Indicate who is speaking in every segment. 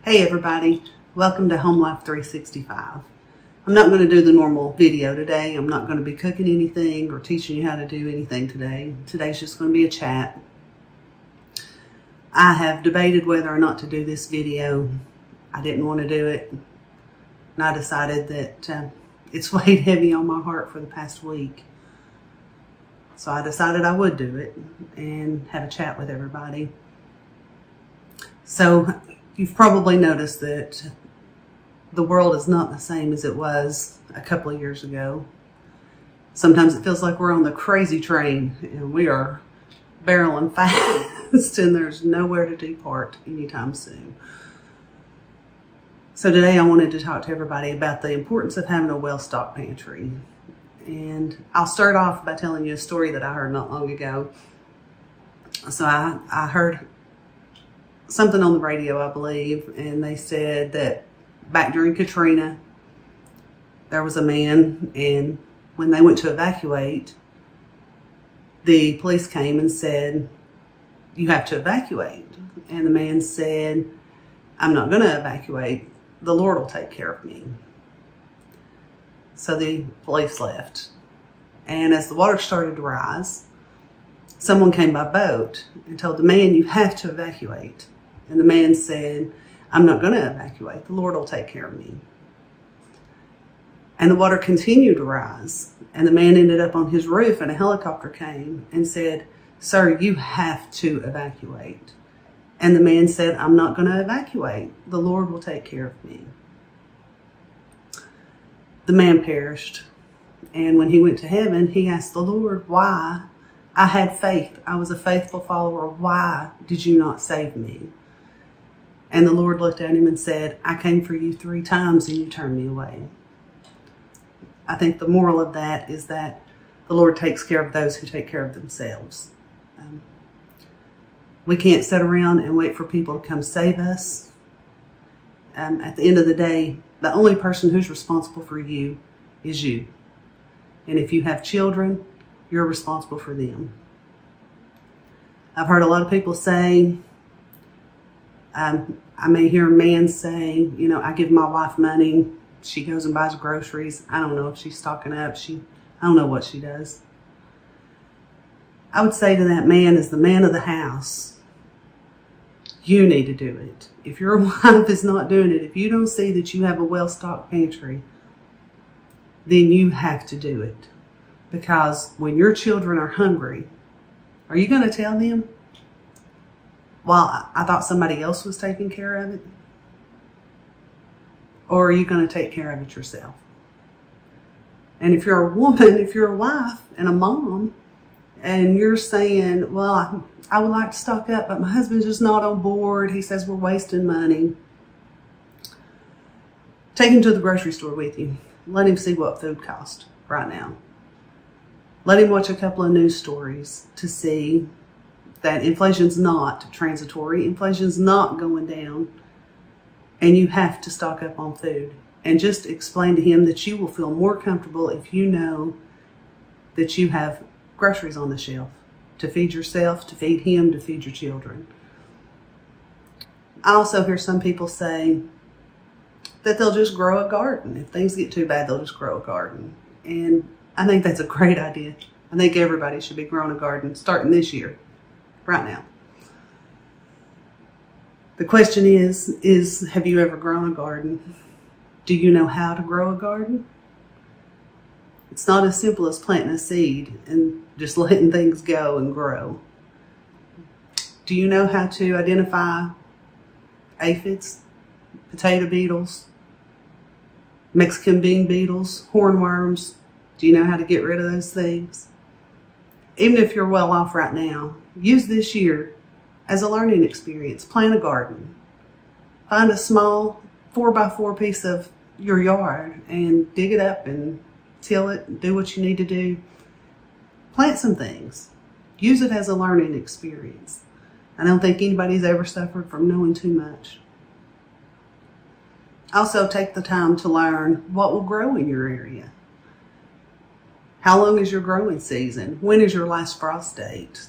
Speaker 1: Hey everybody, welcome to Home Life 365. I'm not going to do the normal video today. I'm not going to be cooking anything or teaching you how to do anything today. Today's just going to be a chat. I have debated whether or not to do this video. I didn't want to do it, and I decided that it's weighed heavy on my heart for the past week. So I decided I would do it and have a chat with everybody. So you've probably noticed that the world is not the same as it was a couple of years ago. Sometimes it feels like we're on the crazy train and we are barreling fast and there's nowhere to depart anytime soon. So today I wanted to talk to everybody about the importance of having a well-stocked pantry. And I'll start off by telling you a story that I heard not long ago. So I heard something on the radio, I believe, and they said that back during Katrina, there was a man, and when they went to evacuate, the police came and said, "You have to evacuate." And the man said, "I'm not going to evacuate. The Lord will take care of me." So the police left. And as the water started to rise, someone came by boat and told the man, "You have to evacuate." And the man said, "I'm not going to evacuate. The Lord will take care of me." And the water continued to rise. And the man ended up on his roof and a helicopter came and said, "Sir, you have to evacuate." And the man said, "I'm not going to evacuate. The Lord will take care of me." The man perished. And when he went to heaven, he asked the Lord, "Why? I had faith. I was a faithful follower. Why did you not save me?" And the Lord looked at him and said, "I came for you 3 times and you turned me away." I think the moral of that is that the Lord takes care of those who take care of themselves. We can't sit around and wait for people to come save us. At the end of the day, the only person who's responsible for you is you. And if you have children, you're responsible for them. I've heard a lot of people say, I may hear a man say, you know, "I give my wife money. She goes and buys groceries. I don't know if she's stocking up. I don't know what she does." I would say to that man, as the man of the house, you need to do it. If your wife is not doing it, if you don't see that you have a well-stocked pantry, then you have to do it. Because when your children are hungry, are you going to tell them, "Well, I thought somebody else was taking care of it"? Or are you going to take care of it yourself? And if you're a woman, if you're a wife and a mom, and you're saying, "Well, I would like to stock up, but my husband's just not on board. He says we're wasting money." Take him to the grocery store with you. Let him see what food costs right now. Let him watch a couple of news stories to see that inflation's not transitory. Inflation's not going down. And you have to stock up on food. And just explain to him that you will feel more comfortable if you know that you have groceries on the shelf to feed yourself, to feed him, to feed your children. I also hear some people say that they'll just grow a garden. If things get too bad, they'll just grow a garden. And I think that's a great idea. I think everybody should be growing a garden starting this year, right now. The question is have you ever grown a garden? Do you know how to grow a garden? It's not as simple as planting a seed and just letting things go and grow. Do you know how to identify aphids, potato beetles, Mexican bean beetles, hornworms? Do you know how to get rid of those things? Even if you're well off right now, use this year as a learning experience. Plant a garden. Find a small 4x4 piece of your yard and dig it up and till it, do what you need to do. Plant some things. Use it as a learning experience. I don't think anybody's ever suffered from knowing too much. Also, take the time to learn what will grow in your area. How long is your growing season? When is your last frost date?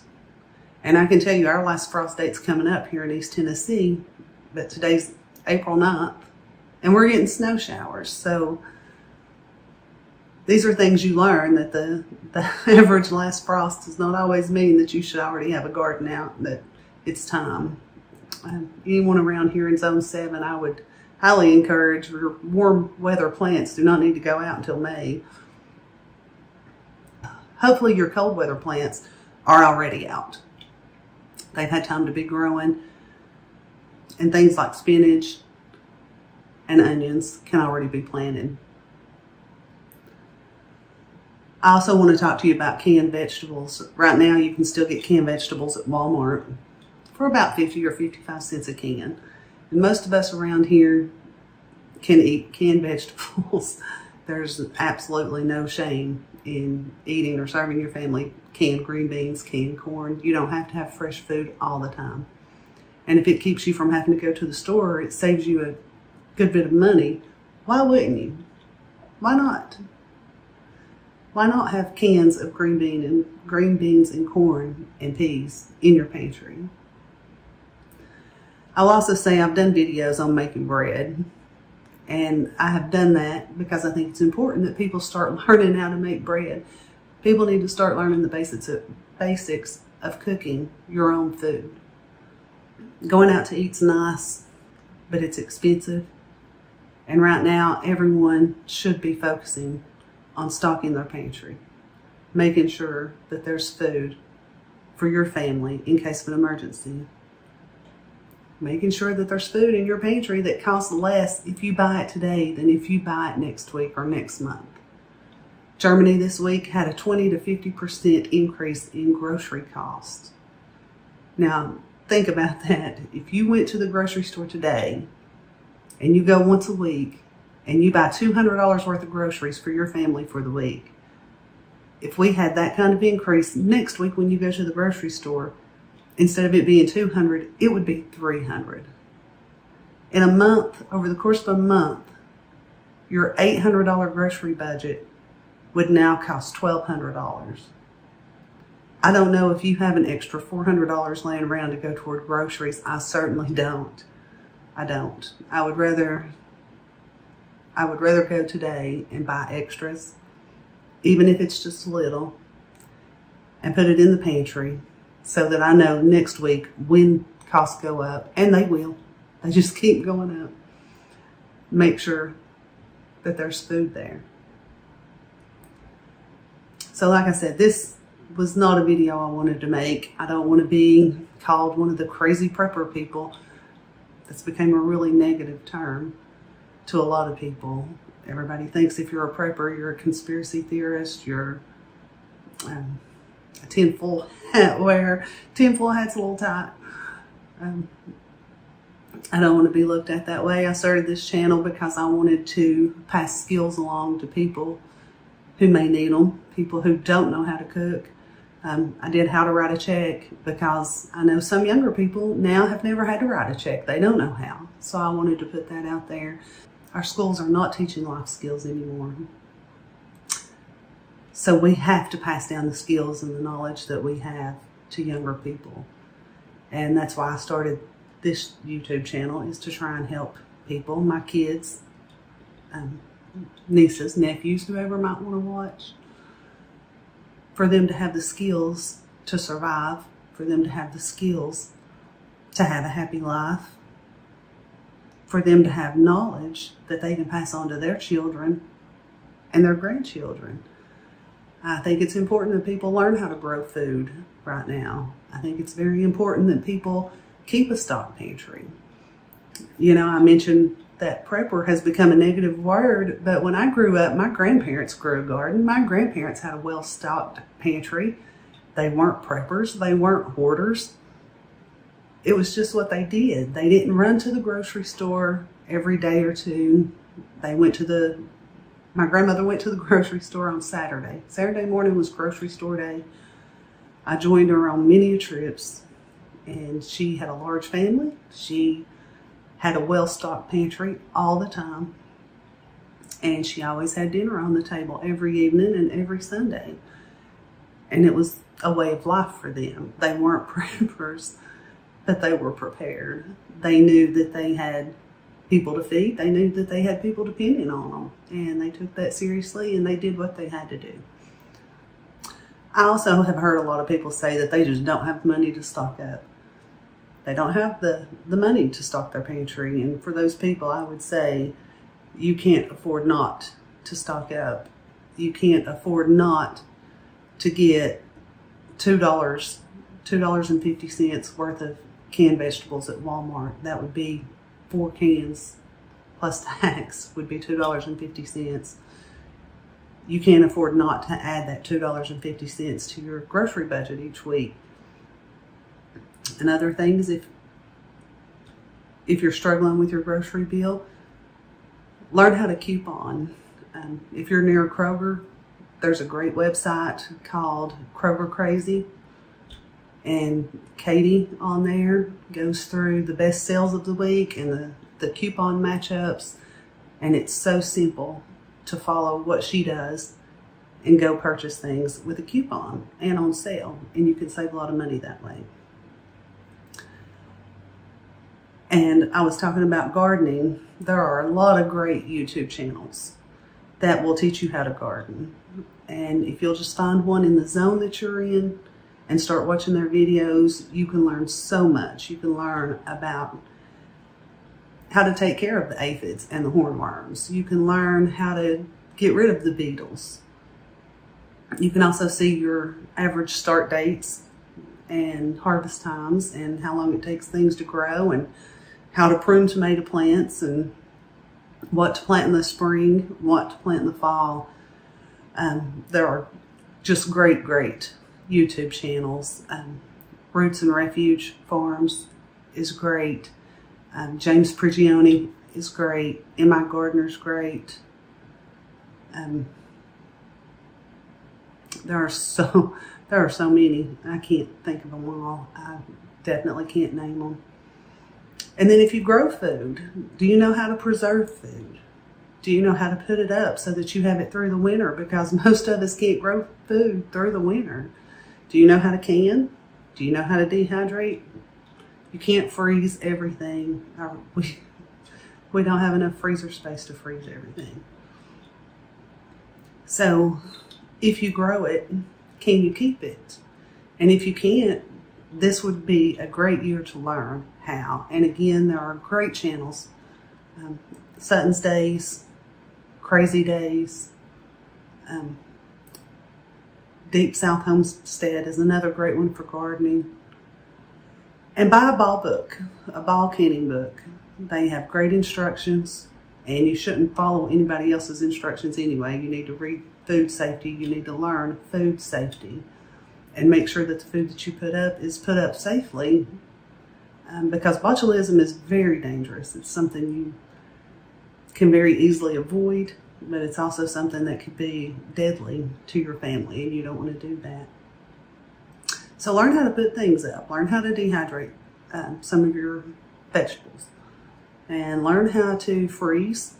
Speaker 1: And I can tell you our last frost date's coming up here in East Tennessee, but today's April 9th, and we're getting snow showers. So these are things you learn, that the average last frost does not always mean that you should already have a garden out, that it's time. Anyone around here in Zone 7, I would highly encourage. Your warm weather plants do not need to go out until May. Hopefully your cold weather plants are already out. They've had time to be growing, and things like spinach and onions can already be planted. I also want to talk to you about canned vegetables. Right now you can still get canned vegetables at Walmart for about 50 or 55 cents a can. And most of us around here can eat canned vegetables. There's absolutely no shame in eating or serving your family canned green beans, canned corn. You don't have to have fresh food all the time. And if it keeps you from having to go to the store, it saves you a good bit of money, why wouldn't you? Why not? Why not have cans of green beans and corn and peas in your pantry? I'll also say I've done videos on making bread, and I have done that because I think it's important that people start learning how to make bread. People need to start learning the basics of cooking your own food. Going out to eat's nice, but it's expensive. And right now, everyone should be focusing on stocking their pantry, making sure that there's food for your family in case of an emergency. Making sure that there's food in your pantry that costs less if you buy it today than if you buy it next week or next month. Germany this week had a 20 to 50% increase in grocery costs. Now, think about that. If you went to the grocery store today and you go once a week and you buy $200 worth of groceries for your family for the week, if we had that kind of increase next week when you go to the grocery store, instead of it being $200, it would be $300. In a month, over the course of a month, your $800 grocery budget would now cost $1,200. I don't know if you have an extra $400 laying around to go toward groceries. I certainly don't. I don't. I would rather go today and buy extras, even if it's just a little, and put it in the pantry so that I know next week when costs go up, and they will. They just keep going up. Make sure that there's food there. So like I said, this was not a video I wanted to make. I don't want to be called one of the crazy prepper people. That's become a really negative term to a lot of people. Everybody thinks if you're a prepper, you're a conspiracy theorist, you're a tinfoil hat wearer. Tinfoil hat's a little tight. I don't want to be looked at that way. I started this channel because I wanted to pass skills along to people who may need them, people who don't know how to cook. I did how to write a check because I know some younger people now have never had to write a check. They don't know how. So I wanted to put that out there. Our schools are not teaching life skills anymore. So we have to pass down the skills and the knowledge that we have to younger people. And that's why I started this YouTube channel, is to try and help people, my kids, nieces, nephews, whoever might want to watch, for them to have the skills to survive, for them to have the skills to have a happy life, for them to have knowledge that they can pass on to their children and their grandchildren. I think it's important that people learn how to grow food right now. I think it's very important that people keep a stock pantry. You know, I mentioned that prepper has become a negative word, but when I grew up, my grandparents grew a garden. My grandparents had a well-stocked pantry. They weren't preppers. They weren't hoarders. It was just what they did. They didn't run to the grocery store every day or two. My grandmother went to the grocery store on Saturday. Saturday morning was grocery store day. I joined her on many trips, and she had a large family. She had a well-stocked pantry all the time, and she always had dinner on the table every evening and every Sunday. And it was a way of life for them. They weren't preppers, but they were prepared. They knew that they had people to feed. They knew that they had people depending on them, and they took that seriously, and they did what they had to do. I also have heard a lot of people say that they just don't have money to stock up. They don't have the money to stock their pantry, and for those people, I would say you can't afford not to stock up. You can't afford not to get $2.50 worth of canned vegetables at Walmart. That would be 4 cans plus tax would be $2.50. You can't afford not to add that $2.50 to your grocery budget each week. Another thing is if you're struggling with your grocery bill, learn how to coupon. If you're near a Kroger, there's a great website called Kroger Crazy, and Katie on there goes through the best sales of the week and the coupon matchups, and it's so simple to follow what she does and go purchase things with a coupon and on sale, and you can save a lot of money that way. And I was talking about gardening. There are a lot of great YouTube channels that will teach you how to garden. And if you'll just find one in the zone that you're in and start watching their videos, you can learn so much. You can learn about how to take care of the aphids and the hornworms. You can learn how to get rid of the beetles. You can also see your average start dates and harvest times and how long it takes things to grow, and how to prune tomato plants, and what to plant in the spring, what to plant in the fall. There are just great YouTube channels. Roots and Refuge Farms is great. James Prigioni is great. M.I. Gardner's great. There are so many. I can't think of them all. I definitely can't name them. And then if you grow food, do you know how to preserve food? Do you know how to put it up so that you have it through the winter? Because most of us can't grow food through the winter. Do you know how to can? Do you know how to dehydrate? You can't freeze everything. We don't have enough freezer space to freeze everything. So if you grow it, can you keep it? And if you can't, this would be a great year to learn how. And again, there are great channels. Sutton's Days, Crazy Days, Deep South Homestead is another great one for gardening. And buy a ball book, a ball canning book. They have great instructions, and you shouldn't follow anybody else's instructions anyway. You need to read food safety. You need to learn food safety and make sure that the food that you put up is put up safely, because botulism is very dangerous. It's something you can very easily avoid, but it's also something that could be deadly to your family, and you don't want to do that. So learn how to put things up. Learn how to dehydrate some of your vegetables, and learn how to freeze.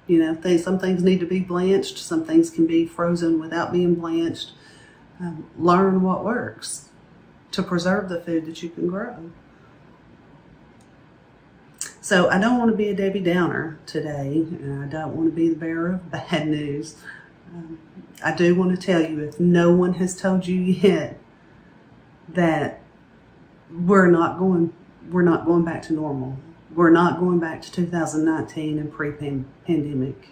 Speaker 1: You know, some things need to be blanched. Some things can be frozen without being blanched. Learn what works to preserve the food that you can grow. So I don't want to be a Debbie Downer today, and I don't want to be the bearer of bad news. I do want to tell you, if no one has told you yet that we're not going back to normal. We're not going back to 2019 and pre-pandemic.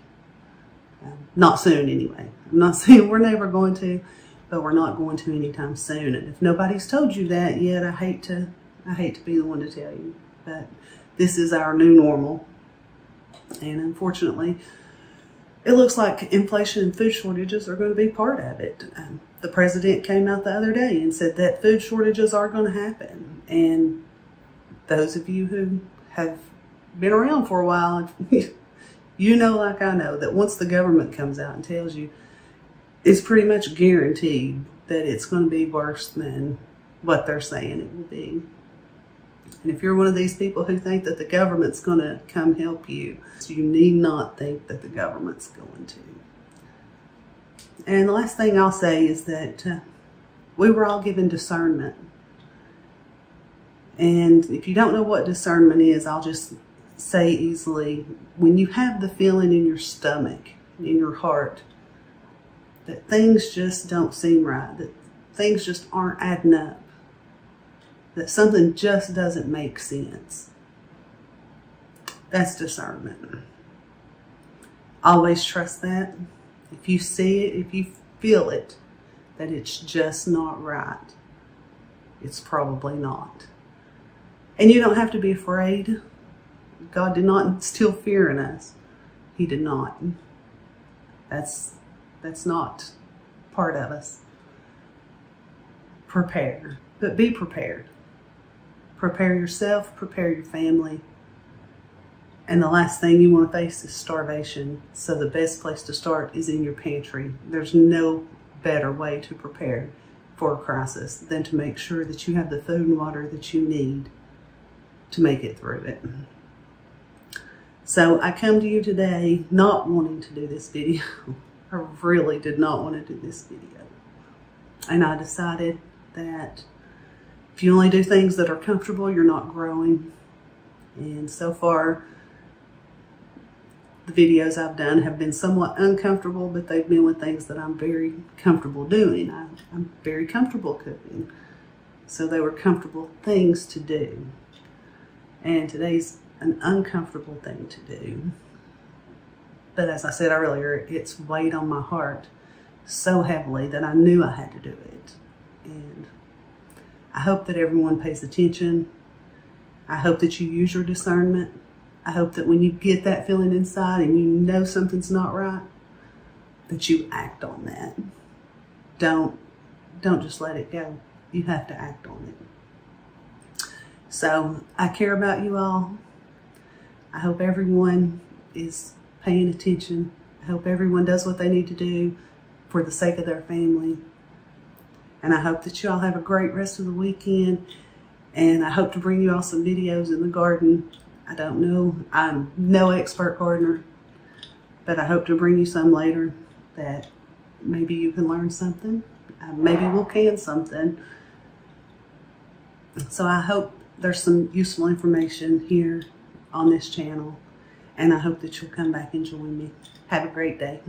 Speaker 1: Not soon anyway. I'm not saying we're never going to, but we're not going to anytime soon. And if nobody's told you that yet, I hate to be the one to tell you, but this is our new normal. And unfortunately, it looks like inflation and food shortages are going to be part of it. The president came out the other day and said that food shortages are going to happen. And those of you who have been around for a while, you know, like I know, that once the government comes out and tells you, it's pretty much guaranteed that it's going to be worse than what they're saying it will be. And if you're one of these people who think that the government's going to come help you, you need not think that the government's going to. And the last thing I'll say is that we were all given discernment. And if you don't know what discernment is, I'll just say easily, when you have the feeling in your stomach, in your heart, that things just don't seem right, that things just aren't adding up, that something just doesn't make sense, that's discernment. Always trust that. If you see it, if you feel it, that it's just not right, it's probably not. And you don't have to be afraid. God did not instill fear in us. He did not. That's not part of us. Prepare, but be prepared. Prepare yourself, prepare your family. And the last thing you want to face is starvation. So the best place to start is in your pantry. There's no better way to prepare for a crisis than to make sure that you have the food and water that you need to make it through it. So I come to you today not wanting to do this video. I really did not want to do this video. And I decided that if you only do things that are comfortable, you're not growing. And so far, the videos I've done have been somewhat uncomfortable, but they've been with things that I'm very comfortable doing. I'm very comfortable cooking. So they were comfortable things to do. And today's an uncomfortable thing to do. But as I said earlier, it's weighed on my heart so heavily that I knew I had to do it. And I hope that everyone pays attention. I hope that you use your discernment. I hope that when you get that feeling inside and you know something's not right, that you act on that. Don't just let it go. You have to act on it. So I care about you all. I hope everyone is paying attention. I hope everyone does what they need to do for the sake of their family. And I hope that you all have a great rest of the weekend. And I hope to bring you all some videos in the garden. I don't know, I'm no expert gardener, but I hope to bring you some later that maybe you can learn something. Maybe we'll can something. So I hope there's some useful information here on this channel, and I hope that you'll come back and join me. Have a great day.